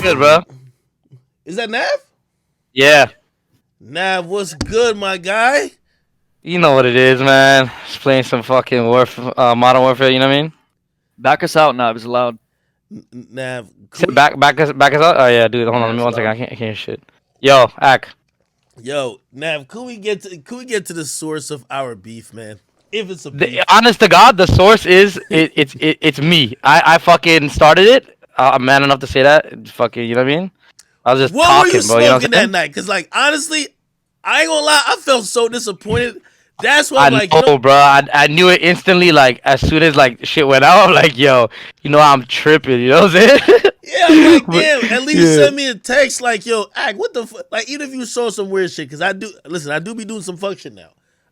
good, bro? Is that Nav? Yeah. Nav, what's good, my guy? You know what it is, man. Just playing some fucking Modern Warfare, you know what I mean? Back us out now. It's loud. Nav, Back us out? Oh, yeah, dude. Hold on, let me one second. I can't hear shit. Yo, yo, Nav, could we get to the source of our beef, man? If it's a beef. Honest to God, the source is it's me. I fucking started it. I'm man enough to say that. Fucking, you know what I mean? I was just what talking, were you bro. smoking You know what I'm that saying? night? Because, like, honestly, I ain't gonna lie, I felt so disappointed. That's why I I'm like, know, bro. I knew it instantly. Like as soon as like shit went out, I'm like, yo, you know I'm tripping. You know what I'm saying? yeah, I'm like, damn. But, At least send me a text, like, yo, Ak, what the fuck? Like, even if you saw some weird shit, because I do be doing some fuck shit now.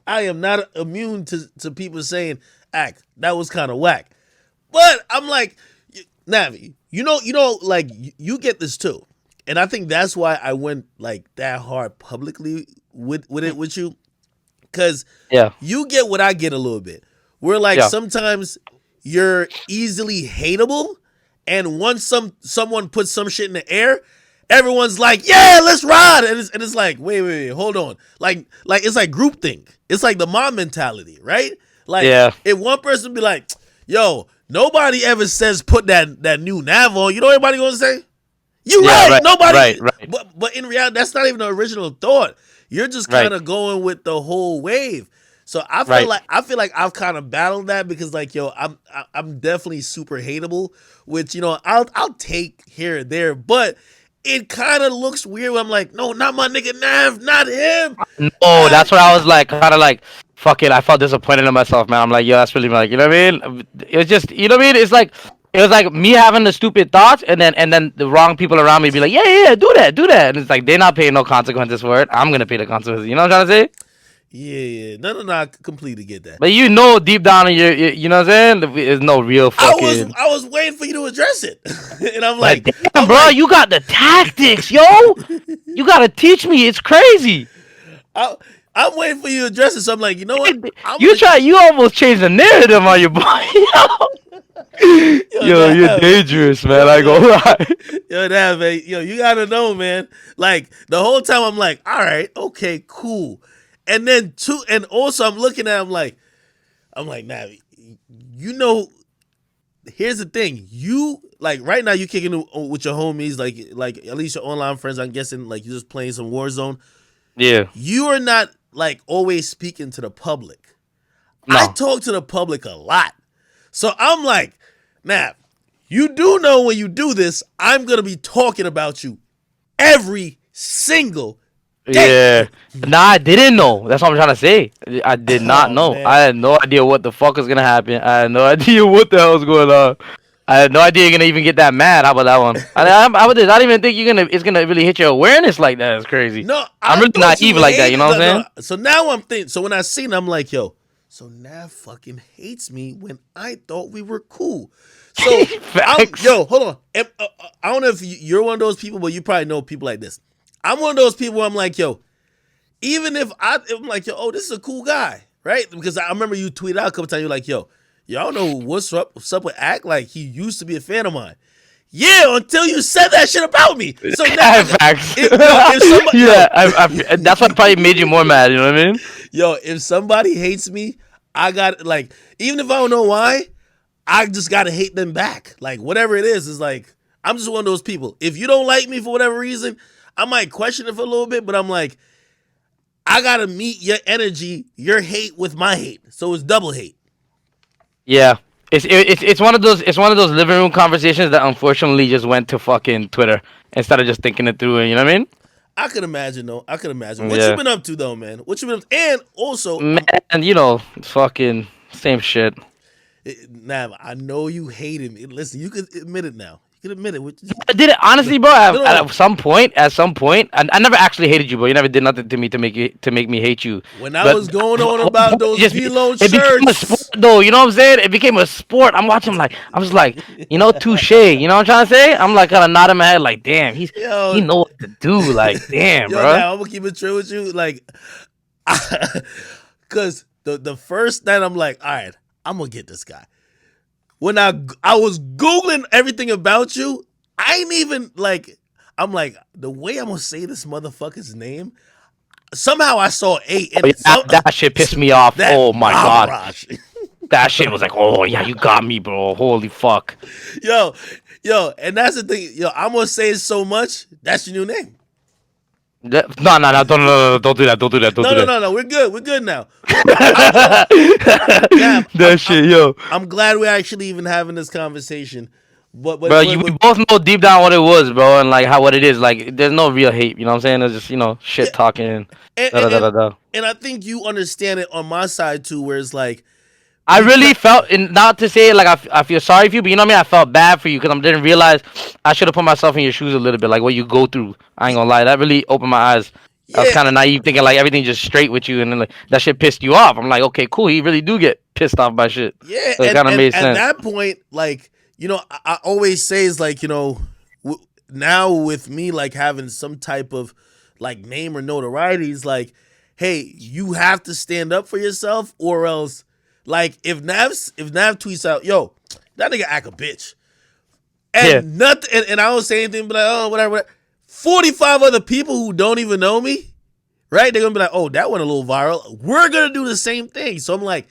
I am not immune to people saying, Ak, that was kind of whack. But I'm like, Navi, you know, like you get this too, and I think that's why I went like that hard publicly with it with you. Cause yeah, you get what I get a little bit. Where like sometimes you're easily hateable, and once someone puts some shit in the air, everyone's like, "Yeah, let's ride," and it's like, wait, hold on, like it's like groupthink. It's like the mob mentality, right? Like, if one person be like, "Yo, nobody ever says put that new nav on," you know what everybody gonna say? You right, nobody. Right. But in reality, that's not even the original thought. You're just kind of going with the whole wave. So I feel like I've kind of battled that because like, yo, I'm definitely super hateable, which, you know, I'll take here and there, but it kind of looks weird when I'm like, no, not my nigga Nav, not him. No, that's what I was like, kind of like, fuck it. I felt disappointed in myself, man. I'm like, yo, that's really like, you know what I mean? It's just, you know what I mean? It's like, it was like me having the stupid thoughts, and then the wrong people around me be like, yeah, do that. And it's like they're not paying no consequences for it. I'm gonna pay the consequences. You know what I'm trying to say? Yeah. No, I completely get that. But you know, deep down in your you know what I'm saying? There's no real fucking. I was waiting for you to address it, and I'm like, damn, bro, you got the tactics, yo. You gotta teach me. It's crazy. I'm waiting for you to address it. So I'm like, you know what? You almost changed the narrative on your boy. Yo, you're dangerous, man. I go lie. Yo, that man. Yo, you gotta know, man. Like the whole time, I'm like, all right, okay, cool. And then and also I'm looking at him like, nah, you know. Here's the thing, you like right now you kicking with your homies, like at least your online friends. I'm guessing like you're just playing some Warzone. Yeah, you are not like always speaking to the public. No. I talk to the public a lot, so I'm like, Nav, you do know when you do this, I'm gonna be talking about you every single day. Yeah, nah, I didn't know. That's what I'm trying to say. I did not know. Man. I had no idea what the fuck was gonna happen. I had no idea what the hell was going on. I had no idea you're gonna even get that mad. How about that one? I didn't even think it's gonna really hit your awareness like that. It's crazy. No, I'm really naive like that. You know what I'm saying? So now I'm thinking. So when I seen, I'm like, yo. So Nav fucking hates me when I thought we were cool. So yo, hold on. I don't know if you're one of those people, but you probably know people like this. I'm one of those people where I'm like, yo, even if I'm like, yo, oh, this is a cool guy, right? Because I remember you tweeted out a couple times, you're like, yo, y'all know what's up with Ak? Like, he used to be a fan of mine. Yeah, until you said that shit about me. So now, facts. That's what probably made you more mad. You know what I mean? Yo, if somebody hates me, I got like, even if I don't know why, I just gotta hate them back. Like whatever it is like I'm just one of those people. If you don't like me for whatever reason, I might question it for a little bit, but I'm like, I gotta meet your energy, your hate with my hate, so it's double hate. Yeah. It's one of those living room conversations that unfortunately just went to fucking Twitter instead of just thinking it through. You know what I mean? I could imagine though. What you been up to though, man? What you been up to? And also, man, you know, fucking same shit. Nav, I know you hated me. Listen, you could admit it now. You can admit it. I did it honestly, bro. At some point, I never actually hated you, bro. You never did nothing to me to make me hate you. When I was going on about those V-Loan shirts, it became a sport, though. You know what I'm saying? It became a sport. I'm watching like I was like, you know, touche. You know what I'm trying to say? I'm like kind of nodding my head, like, damn, he know what to do. Like, damn, bro. Now, I'm gonna keep it true with you, like, because the first night I'm like, all right, I'm gonna get this guy. When I was Googling everything about you, I ain't even like, I'm like, the way I'm gonna say this motherfucker's name. Somehow I saw 8, and that shit pissed me off. Oh my god, Raj. that shit was like, oh yeah, you got me, bro. Holy fuck. Yo, and that's the thing. Yo, I'm gonna say it so much. That's your new name. No, don't do that. No. We're good now. I'm glad we're actually even having this conversation. But bro, we both know deep down what it was, bro, and like what it is. Like, there's no real hate. You know what I'm saying? It's just shit talking. And I think you understand it on my side too, where it's like, I really felt, and not to say like I feel sorry for you, but you know what I mean. I felt bad for you because I didn't realize I should have put myself in your shoes a little bit, like what you go through. I ain't gonna lie, that really opened my eyes. I was kind of naive, thinking like everything just straight with you, and then like that shit pissed you off. I'm like, okay, cool. He really do get pissed off by shit. Yeah, so it kind of made sense. At that point, like I always say is like now with me like having some type of like name or notoriety is like, hey, you have to stand up for yourself, or else. Like if Nav tweets out, yo, that nigga act a bitch, and nothing, and I don't say anything, but like, oh, whatever. 45 other people who don't even know me, right? They're gonna be like, oh, that went a little viral. We're gonna do the same thing. So I'm like,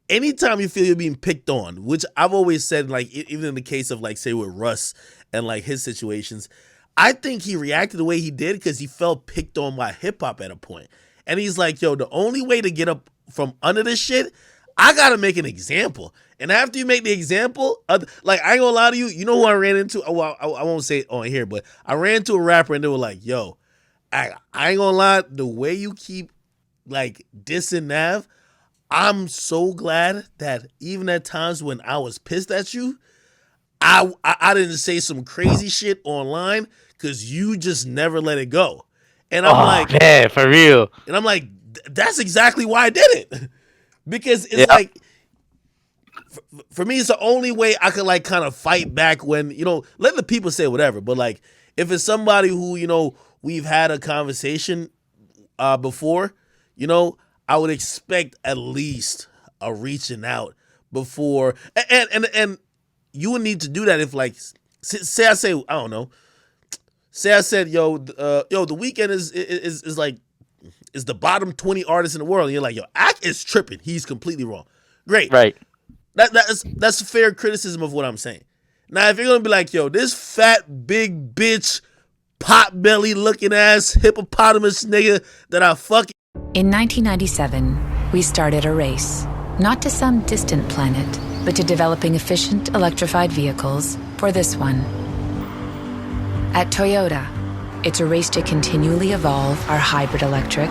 anytime you feel you're being picked on, which I've always said, like even in the case of like say with Russ and like his situations, I think he reacted the way he did because he felt picked on by hip hop at a point, and he's like, yo, the only way to get up from under this shit, I gotta make an example. And after you make the example, like I ain't gonna lie to you, you know who I ran into? Well, I won't say it on here, but I ran into a rapper and they were like, yo, I ain't gonna lie, the way you keep like dissing Nav, I'm so glad that even at times when I was pissed at you, I didn't say some crazy shit online because you just never let it go. And I'm like, man, for real. And I'm like, that's exactly why I did it. Because it's like, for me, it's the only way I could like kind of fight back when, let the people say whatever. But like, if it's somebody who, we've had a conversation before, I would expect at least a reaching out before. And you would need to do that if like, say I don't know. Say I said, yo, the Weeknd is like, is the bottom 20 artist in the world. And you're like, yo, Ak is tripping. He's completely wrong. Great. Right. That's a fair criticism of what I'm saying. Now, if you're going to be like, yo, this fat, big bitch, pot belly looking ass, hippopotamus nigga that I fucking. In 1997, we started a race, not to some distant planet, but to developing efficient electrified vehicles for this one. At Toyota, it's a race to continually evolve our hybrid electric,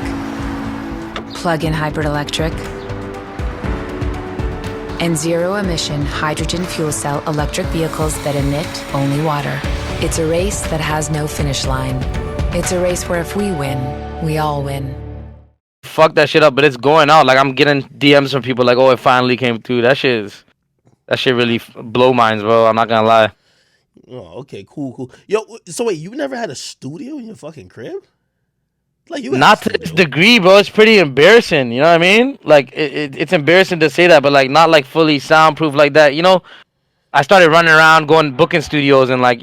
plug-in hybrid electric, and zero-emission hydrogen fuel cell electric vehicles that emit only water. It's a race that has no finish line. It's a race where if we win, we all win. Fuck that shit up, but it's going out. Like, I'm getting DMs from people like, oh, it finally came through. That shit really blow minds, bro. I'm not gonna lie. Oh, okay, cool. Yo, so wait, you never had a studio in your fucking crib? Like you not to this degree, bro. It's pretty embarrassing. You know what I mean? Like it's embarrassing to say that, but like not like fully soundproof like that. I started running around, booking studios and like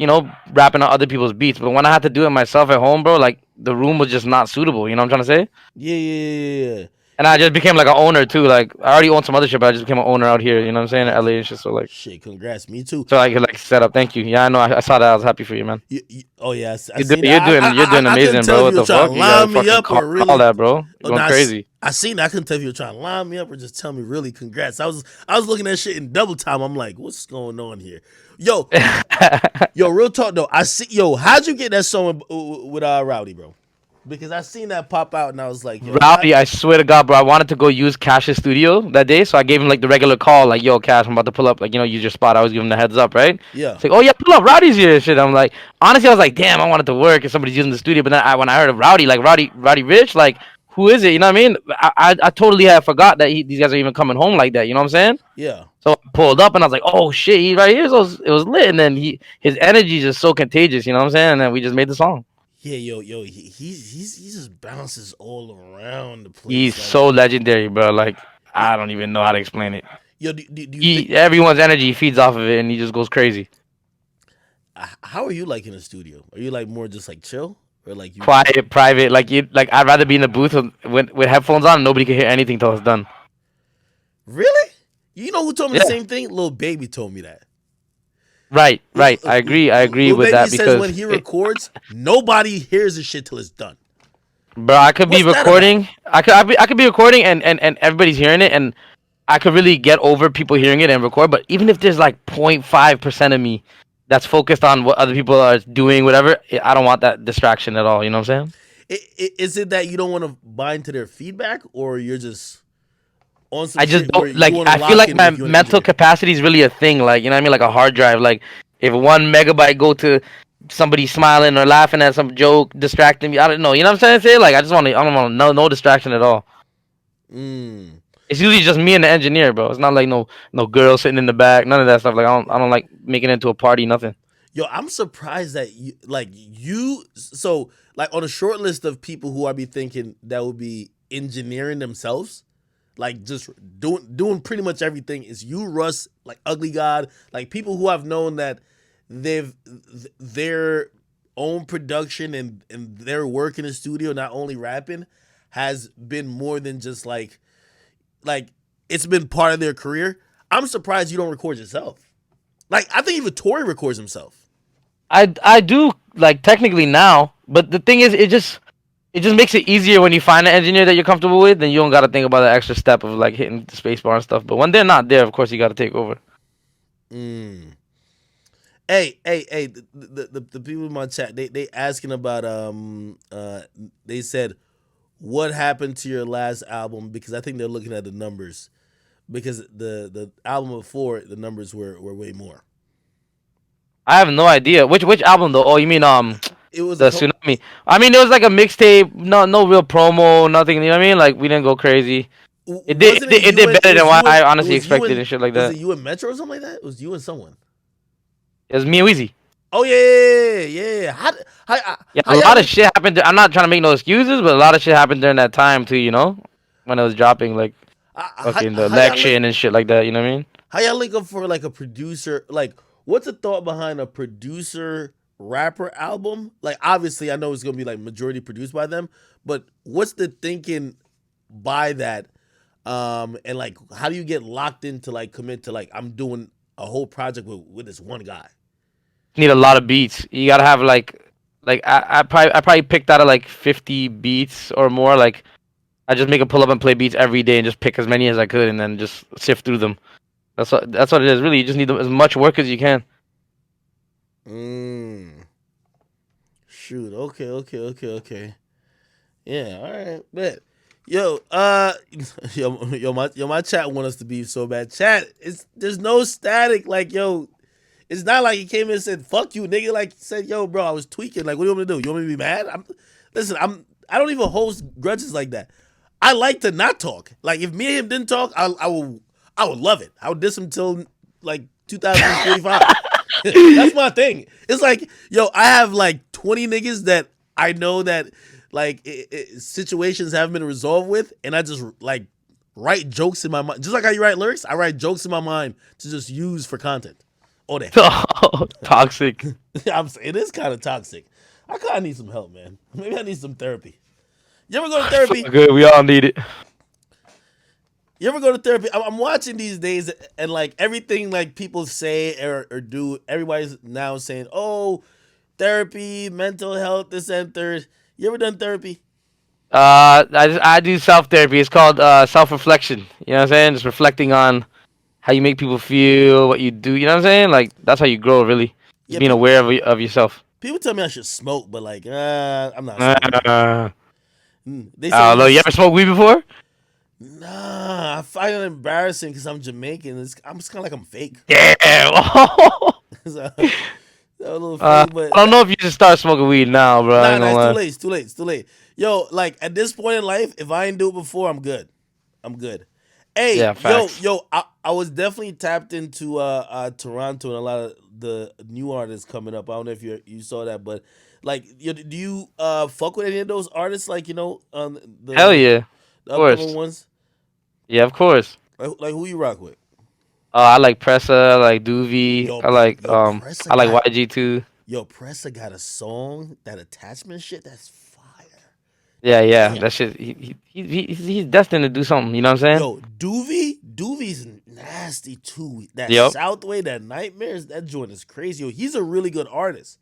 rapping on other people's beats. But when I had to do it myself at home, bro, like the room was just not suitable. You know what I'm trying to say? Yeah. And I just became like an owner too. Like I already owned some other shit, but I just became an owner out here. You know what I'm saying? In LA and shit. So like, shit, congrats, me too. So I could like set up. Thank you. Yeah, I know. I saw that. I was happy for you, man. Oh yeah, you're doing amazing, bro. What the fuck? You gotta fucking call that, bro. You're going crazy. I seen that. I couldn't tell if you were trying to line me up or just tell me really congrats. I was looking at shit in double time. I'm like, what's going on here? Yo, real talk though. How'd you get that song with Rowdy, bro? Because I seen that pop out and I was like, yo, Rowdy, I swear to God, bro, I wanted to go use Cash's studio that day, so I gave him like the regular call, like, yo, Cash, I'm about to pull up, like, use your spot. I was giving him the heads up, right? Yeah. It's like, oh yeah, pull up, Rowdy's here and shit. I'm like, honestly, I was like, damn, I wanted to work if somebody's using the studio, but then when I heard of Rowdy, like Rowdy Rich, like, who is it? You know what I mean? I totally had forgot that these guys are even coming home like that. You know what I'm saying? Yeah. So I pulled up and I was like, oh shit, he's right here. So it was lit, and then his energy is just so contagious. You know what I'm saying? And then we just made the song. Yeah, he just bounces all around the place. He's so legendary, bro. Like I don't even know how to explain it. Yo, everyone's energy feeds off of it, and he just goes crazy. how are you like in the studio? Are you like more just like chill or like you Quiet, private. Like I'd rather be in the booth with headphones on. And nobody can hear anything till it's done. Really? You know who told me the Yeah. same thing? Lil Baby told me that. Right. I agree Lil with Baby that says because when he records, nobody hears the shit till it's done. bro, I could be What's that recording. I could be recording and everybody's hearing it, and I could really get over people hearing it and record. But even if there's like 0.5% of me that's focused on what other people are doing, whatever, I don't want that distraction at all. You know what I'm saying? Is it that you don't want to buy into their feedback, or you're just on some I just shit where don't like. you want I to feel lock like in my with your mental engineer? capacity is really a thing. Like, you know what I mean? Like a hard drive. Like if 1 megabyte go to somebody smiling or laughing at some joke, distracting me, I don't know. You know what I'm saying? Like I don't want no distraction at all. Mm. It's usually just me and the engineer, bro. It's not like no girl sitting in the back, none of that stuff. Like I don't like making it into a party, nothing. Yo, I'm surprised that so like on a short list of people who I be thinking that would be engineering themselves, like just doing pretty much everything is you, Russ, like Ugly God, like people who I've known that their own production and their work in the studio, not only rapping, has been more than just like it's been part of their career. I'm surprised you don't record yourself. Like I think even Tori records himself. I do like technically now, but the thing is, it just makes it easier when you find an engineer that you're comfortable with, then you don't got to think about the extra step of like hitting the space bar and stuff. But when they're not there, of course you got to take over. Mm. Hey, the people in my chat, they asking about they said what happened to your last album, because I think they're looking at the numbers, because the album before the numbers were way more. I have no idea which album though. Oh, you mean It was the Tsunami? I mean, it was like a mixtape, no real promo, nothing. You know what I mean? Like we didn't go crazy. It did better than what I honestly expected and shit like that. Was it you and Metro or something like that? It was you and someone. It was me and Weezy. Oh yeah. How A lot of shit happened. I'm not trying to make no excuses, but a lot of shit happened during that time too. You know, when it was dropping, like fucking the election and shit like that. You know what I mean? How y'all link up for like a producer? Like, what's the thought behind a producer rapper album? Like, obviously, I know it's gonna be like majority produced by them, but what's the thinking by that? And like, how do you get locked into like commit to like I'm doing a whole project with this one guy? Need a lot of beats. You gotta have like I probably picked out of like 50 beats or more. Like I just make a pull up and play beats every day and just pick as many as I could and then just sift through them. That's what it is. Really, you just need as much work as you can. Shoot. Okay. Yeah. All right. Bet. Yo. My chat want us to be so bad. Chat. There's no static. Like, yo. It's not like he came in and said, fuck you, nigga. Like, said, yo, bro, I was tweaking. Like, what do you want me to do? You want me to be mad? I don't even hold grudges like that. I like to not talk. Like, if me and him didn't talk, I would love it. I would diss him till, like, 2045. That's my thing. It's like, yo, I have, like, 20 niggas that I know that, like, situations haven't been resolved with, and I just, like, write jokes in my mind. Just like how you write lyrics, I write jokes in my mind to just use for content. Oh, that. Oh, toxic. It is kind of toxic. I kind of need some help, man. Maybe I need some therapy. You ever go to therapy? Good, we all need it. You ever go to therapy? I'm watching these days, and like everything like people say or do, everybody's now saying, "Oh, therapy, mental health, this and third." You ever done therapy? I do self therapy. It's called self reflection. You know what I'm saying? Just reflecting on how you make people feel, what you do. You know what I'm saying? Like that's how you grow, really. Just being aware of yourself. People tell me I should smoke, but like, I'm not. They say, I don't know. You ever smoked weed before? Nah, I find it embarrassing because I'm Jamaican. I'm just kind of like I'm fake. Damn. So, a little fake, but I don't know if you should start smoking weed now, bro. Nah, it's too late. Yo, like at this point in life, if I ain't do it before, I'm good. Hey, yeah, yo, I was definitely tapped into Toronto and a lot of the new artists coming up. I don't know if you saw that, but like, do you fuck with any of those artists? Like, you know, hell yeah, the upcoming ones. Yeah, of course. Like who you rock with? I like Pressa, I like Doovie, Yo, I like YG too. Pressa got a song, that attachment shit, that's fire. Yeah, Damn. that shit. He's destined to do something. You know what I'm saying? Yo, Doovie's nasty too. That Yep. Southway, that Nightmares, that joint is crazy. Yo, he's a really good artist.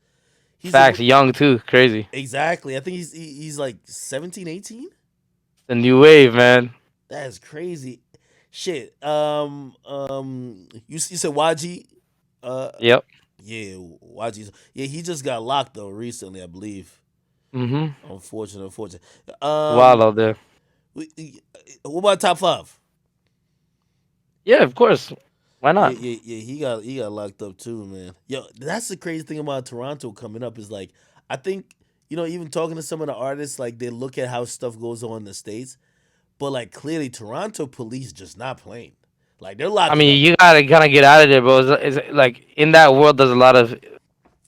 Facts. Young too. Crazy. Exactly. I think he's like 17, 18. The new wave, man. That is crazy. Shit. You said YG. Yep. Yeah, YG. Yeah, he just got locked though recently, I believe. Mm-hmm. Unfortunate. Wild out there. What about top 5? Yeah, of course. Why not? Yeah. He got locked up too, man. Yo, that's the crazy thing about Toronto coming up is like I think even talking to some of the artists, like they look at how stuff goes on in the States, but like clearly Toronto police just not playing. Like they're locking. I mean, you gotta kind of get out of there, bro. It's like in that world, there's a lot of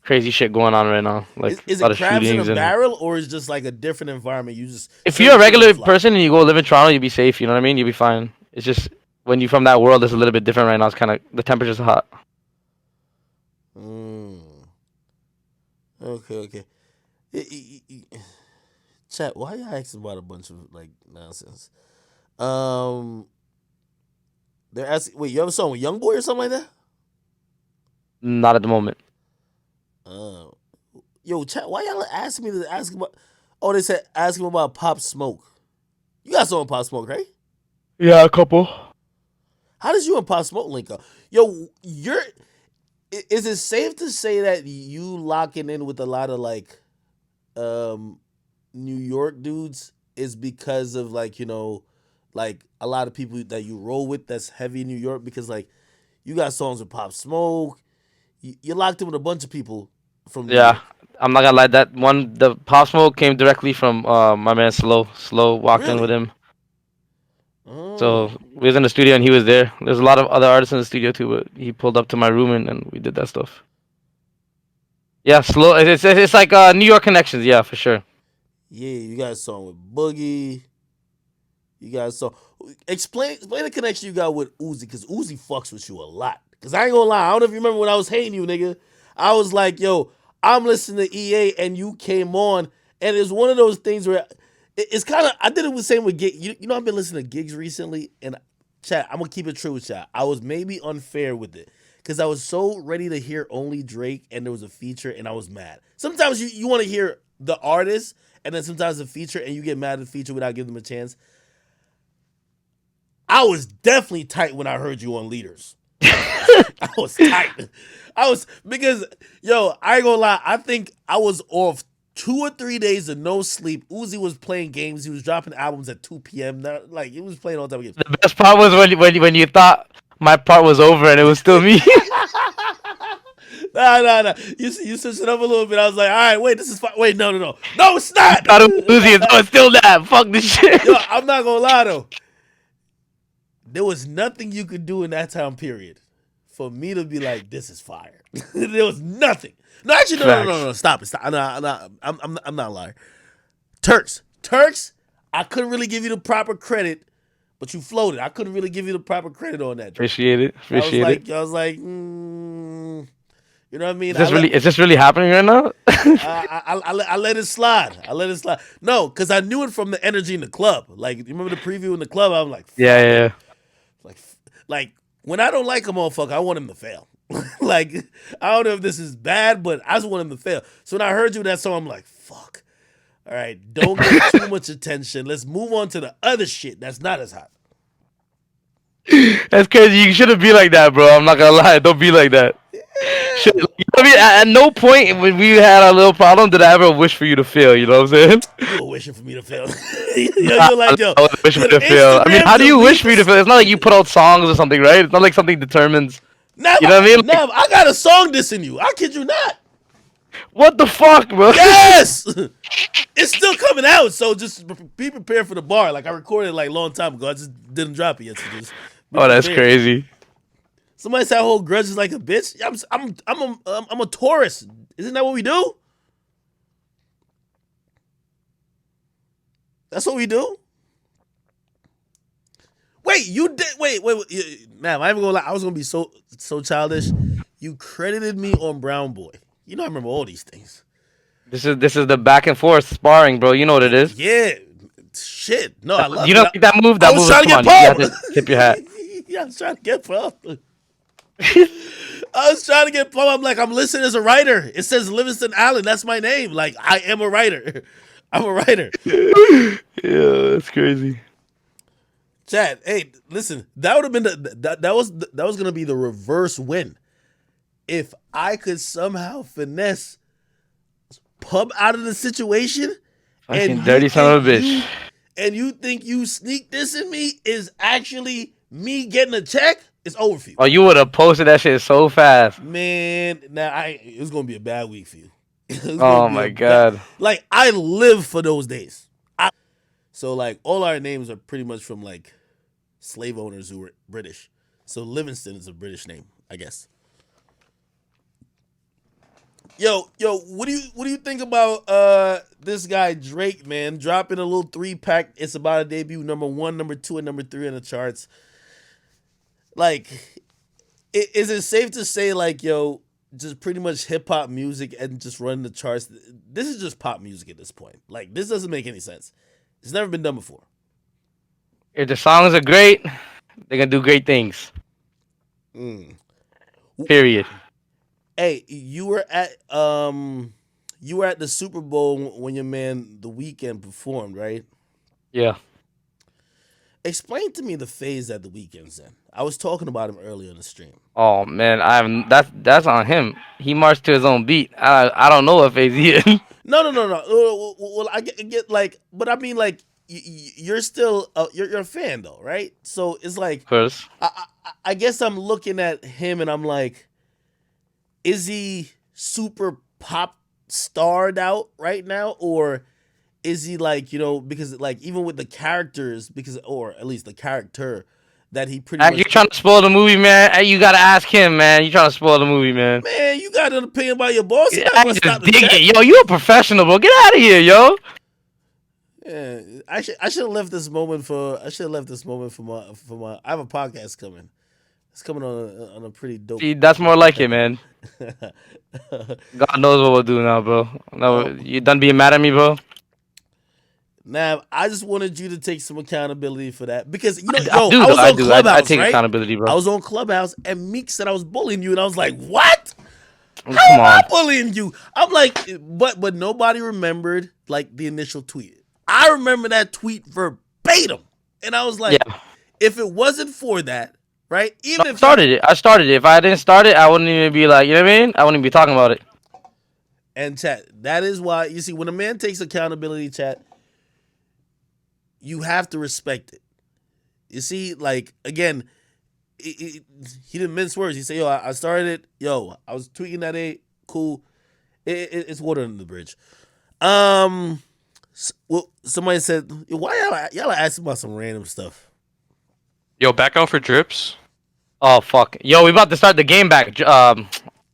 crazy shit going on right now. Like is a lot it of crabs in a shootings and. barrel or is just like a different environment? You just If you're a regular person and you go live in Toronto, you'll be safe. You know what I mean? You'll be fine. It's just when you're from that world, it's a little bit different right now. It's kind of the temperature's hot. Okay. Chat, why y'all asking about a bunch of like nonsense? They're asking. Wait, you have a song with Youngboy or something like that? Not at the moment. Yo, chat, why y'all asking me to ask about? Oh, they said ask him about Pop Smoke. You got something Pop Smoke, right? Yeah, a couple. How does you and Pop Smoke link up? Yo, is it safe to say that you locking in with a lot of like New York dudes is because of like, like a lot of people that you roll with that's heavy in New York? Because like you got songs with Pop Smoke. You locked in with a bunch of people from New York. I'm not gonna lie. That one, the Pop Smoke came directly from my man Slow. Slow walked in with him. So we was in the studio and he was there. There's a lot of other artists in the studio too, but he pulled up to my room and we did that stuff. Yeah, Slow. It's like New York connections. Yeah, for sure. Yeah, you got a song with Boogie. You got a song. Explain the connection you got with Uzi, because Uzi fucks with you a lot. Because I ain't gonna lie, I don't know if you remember when I was hating you, nigga. I was like, yo, I'm listening to EA and you came on, and it's one of those things where it's kind of, I did it with the same with Gigs. You know, I've been listening to Gigs recently, and chat, I'm gonna keep it true with chat. I was maybe unfair with it because I was so ready to hear only Drake, and there was a feature, and I was mad. Sometimes you want to hear the artist, and then sometimes the feature, and you get mad at the feature without giving them a chance. I was definitely tight when I heard you on Leaders. I was tight. Because, yo, I ain't gonna lie, I think I was off 2 or 3 days of no sleep. Uzi was playing games. He was dropping albums at 2 p.m. Like, he was playing all the time games. The best part was when you thought my part was over and it was still me. Nah. You switched it up a little bit. I was like, all right, wait, this is fine. Wait, no. No, it's not. Thought it was Uzi. No, it's still that. Fuck this shit. Yo, I'm not gonna lie, though. There was nothing you could do in that time period for me to be like, this is fire. There was nothing. No, actually, no. Stop it. I'm not lying. Turks. I couldn't really give you the proper credit, but you floated. I couldn't really give you the proper credit on that. Appreciate it. I was like, you know what I mean? Is this really happening right now? I let it slide. No, because I knew it from the energy in the club. Like, you remember the preview in the club? I'm like, yeah. Like when I don't like a motherfucker, I want him to fail. Like, I don't know if this is bad, but I just want him to fail. So when I heard you that song, I'm like, fuck. All right, don't get too much attention. Let's move on to the other shit that's not as hot. That's crazy. You shouldn't be like that, bro. I'm not gonna lie. Don't be like that. You know what I mean, at no point when we had our little problem did I ever wish for you to fail. You know what I'm saying? You were wishing for me to fail. You're like, yo, I was wishing for you to fail. I mean, how do you wish for you to fail? It's not like you put out songs or something, right? It's not like something determines. Never, you know what I mean? Never. I got a song dissing you. I kid you not. What the fuck, bro? Yes, it's still coming out. So just be prepared for the bar. Like I recorded it like a long time ago. I just didn't drop it yet. So just that's crazy. Somebody said I hold grudges like a bitch. I'm a Taurus. Isn't that what we do? That's what we do. Wait, you did. Wait. Man, I ain't gonna lie. I was gonna be so childish. You credited me on Brown Boy. You know I remember all these things. This is the back and forth sparring, bro. You know what it is. Yeah. Shit. No, I love you it. don't think that move? That I was move trying to come get on, you pumped. have to tip your hat. Yeah, I was trying to get pumped. I was trying to get pumped. I'm like, I'm listed as a writer. It says Livingston Allen. That's my name. Like, I am a writer. I'm a writer. Yeah, that's crazy. Chad, hey, listen. That would have been that was gonna be the reverse win. If I could somehow finesse Pub out of the situation, Fucking dirty son of a bitch. And you think you sneak this in me is actually me getting a check, it's over for you. Oh, you would have posted that shit so fast. Man, it was gonna be a bad week for you. Oh my god. Like, I live for those days. So like all our names are pretty much from like slave owners who were British. So Livingston is a British name, I guess. Yo, what do you think about this guy Drake, man, dropping a little 3-pack? It's about to debut number 1, number 2, and number 3 in the charts. Like, is it safe to say, like, yo, just pretty much hip hop music and just running the charts? This is just pop music at this point. Like, this doesn't make any sense. It's never been done before. If the songs are great, they're gonna do great things. Period. Hey, you were at the Super Bowl when your man The Weeknd performed, right? Yeah. Explain to me the phase that The Weeknd's in. I was talking about him earlier in the stream. Oh man, that's on him. He marched to his own beat. I don't know what phase he in. No. Well, I get like, but I mean, like, you're still you're a fan though, right? So it's like, Of course. I guess I'm looking at him and I'm like, is he super pop starred out right now, or is he like, you know, because like even with the characters, or at least the character that he pretty much. You trying to spoil the movie, man? Hey, you gotta ask him, man. You trying to spoil the movie, man? Man, you got an opinion about your boss. Yeah, I just dig it, yo. You a professional, bro. Get out of here, yo. Yeah, I should have left this moment for. I should have left this moment for my. I have a podcast coming. It's coming on a pretty dope. See, that's more like it, man. God knows what we'll do now, bro. No, you done being mad at me, bro? Now, I just wanted you to take some accountability for that because you know, I was on Clubhouse, I take accountability, bro. I was on Clubhouse, and Meek said I was bullying you, and I was like, "What? Come How am I on. bullying you?" I'm like, but nobody remembered like the initial tweet. I remember that tweet verbatim, and I was like, if it wasn't for that, right? Even if I started it. If I didn't start it, I wouldn't even be like, you know what I mean? I wouldn't even be talking about it. And chat, that is why you see when a man takes accountability, chat, you have to respect it. You see, like, again, he didn't mince words. He said, yo, I started it. Yo, I was tweaking that A. Cool. It's water under the bridge. Well, somebody said, why y'all asking about some random stuff? Yo, back out for drips. Oh, fuck. Yo, we about to start the game back,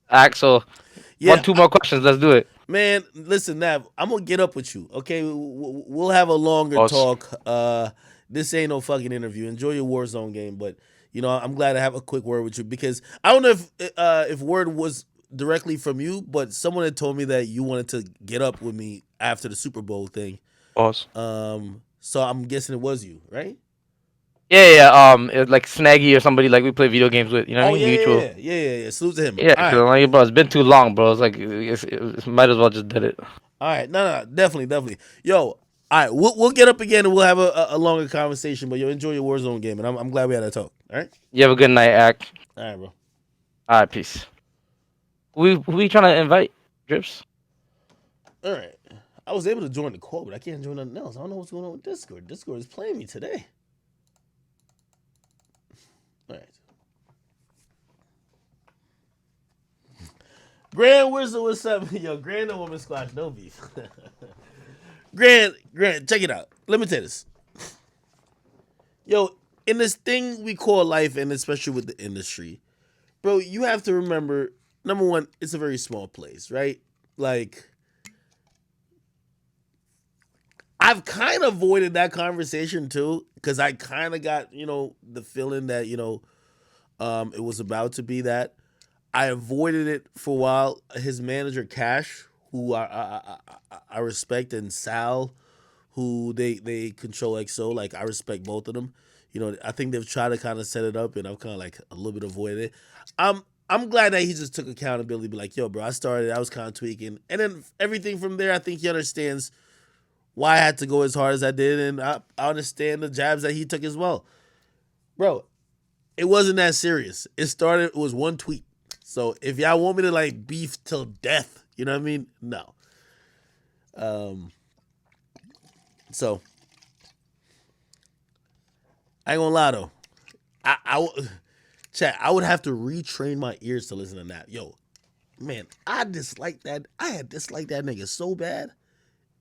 Axel. Yeah. 2 more questions. Let's do it. Man, listen, Nav, I'm going to get up with you, okay? We'll have a longer talk. This ain't no fucking interview. Enjoy your Warzone game, but, you know, I'm glad to have a quick word with you because I don't know if word was directly from you, but someone had told me that you wanted to get up with me after the Super Bowl thing. Pause. So I'm guessing it was you, right? Yeah. It was like Snaggy or somebody like we play video games with. You know what I mean? Mutual. Yeah. Salute to him. Yeah, right. Bro, it's been too long, bro. It's like it might as well just did it. All right, no, definitely. Yo, all right, we'll get up again and we'll have a longer conversation. But yo, enjoy your Warzone game, and I'm glad we had that talk. All right. You have a good night, Act. All right, bro. All right, peace. Who we trying to invite? Drips. All right. I was able to join the call, but I can't join nothing else. I don't know what's going on with Discord. Discord is playing me today. All right. Grand Wizard, what's up? Yo, Grand and Woman Squash, no beef. Grand, check it out. Let me tell you this. Yo, in this thing we call life, and especially with the industry, bro, you have to remember, number one, it's a very small place, right? Like, I've kind of avoided that conversation too, because I kind of got, the feeling that, it was about to be that. I avoided it for a while. His manager, Cash, who I respect, and Sal, who they control XO, like, I respect both of them. I think they've tried to kind of set it up, and I've kind of like a little bit avoided it. I'm glad that he just took accountability, be like, yo, bro, I was kind of tweaking. And then everything from there, I think he understands why I had to go as hard as I did, and I understand the jabs that he took as well. Bro, it wasn't that serious. It was one tweet. So if y'all want me to like beef till death, you know what I mean? No. So I ain't gonna lie though. I would have to retrain my ears to listen to that. Yo, man, I disliked that. I had disliked that nigga so bad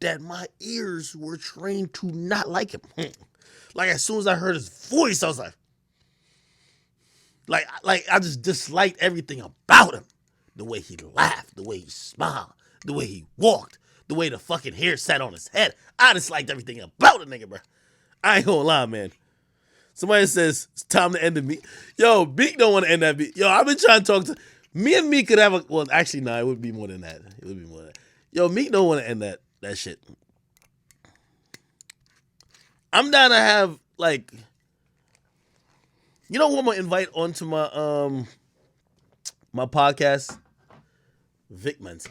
that my ears were trained to not like him. Like, as soon as I heard his voice, I was like I just disliked everything about him. The way he laughed, the way he smiled, the way he walked, the way the fucking hair sat on his head. I disliked everything about the nigga, bro. I ain't gonna lie, man. Somebody says it's time to end the Meek. Yo, Meek don't want to end that beat. Yo, I've been trying to talk to me and Meek could have a, well, actually, no, it would be more than that. It would be more than that. Yo, Meek don't want to end that shit. I'm down to have, like, you know who I'm gonna invite onto my my podcast? Vic Mensa.